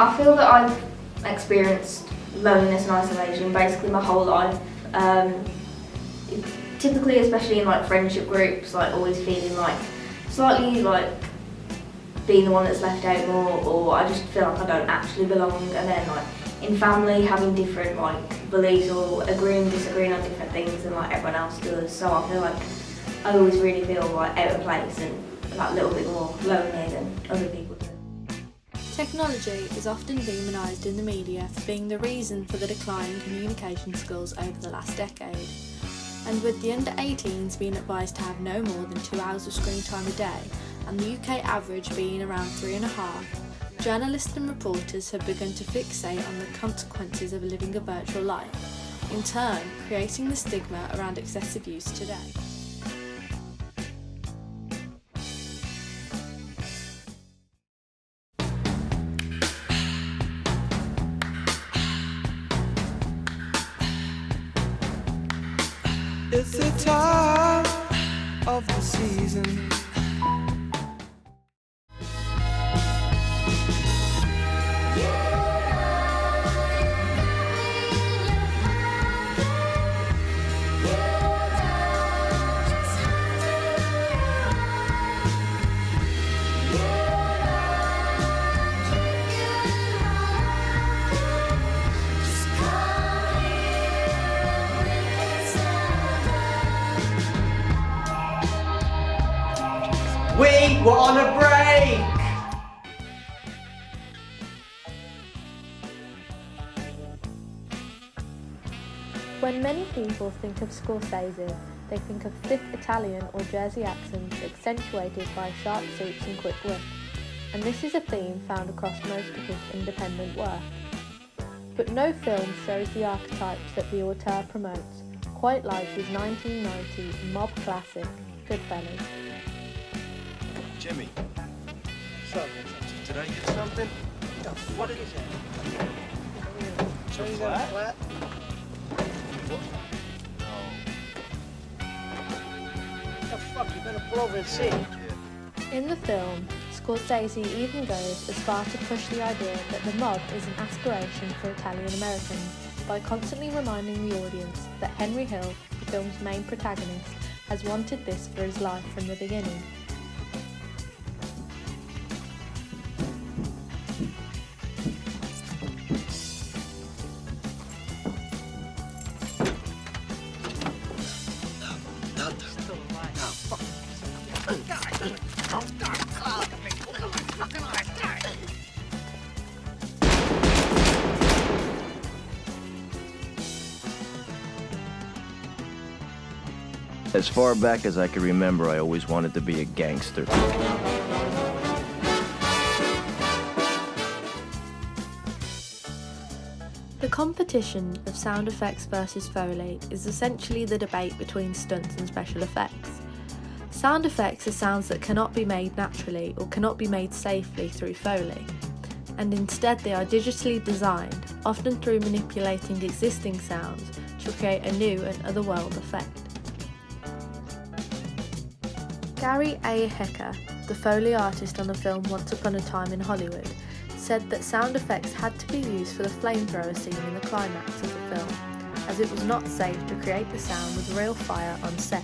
I feel that I've experienced loneliness and isolation basically my whole life. Typically, especially in like friendship groups, like always feeling like slightly like being the one that's left out more, or I just feel like I don't actually belong. And then like in family, having different like beliefs or agreeing, disagreeing on different things than like everyone else does. So I feel like I always really feel like out of place and like a little bit more lonely than other people do. Technology is often demonised in the media for being the reason for the decline in communication skills over the last decade. And with the under 18s being advised to have no more than 2 hours of screen time a day, and the UK average being around 3.5, journalists and reporters have begun to fixate on the consequences of living a virtual life, in turn creating the stigma around excessive use today. It's the time of the season. We were on a break! When many people think of Scorsese, they think of thick Italian or Jersey accents accentuated by sharp suits and quick wit, and this is a theme found across most of his independent work. But no film shows the archetypes that the auteur promotes, quite like his 1990 mob classic, Goodfellas. Jimmy, what's up? Did I get something? What is it? It's a flat? What? The fuck, you better pull over and see. In the film, Scorsese even goes as far to push the idea that the mob is an aspiration for Italian Americans by constantly reminding the audience that Henry Hill, the film's main protagonist, has wanted this for his life from the beginning. As far back as I can remember, I always wanted to be a gangster. The competition of sound effects versus Foley is essentially the debate between stunts and special effects. Sound effects are sounds that cannot be made naturally or cannot be made safely through Foley, and instead they are digitally designed, often through manipulating existing sounds to create a new and otherworld effect. Gary A. Hecker, the Foley artist on the film Once Upon a Time in Hollywood, said that sound effects had to be used for the flamethrower scene in the climax of the film, as it was not safe to create the sound with real fire on set.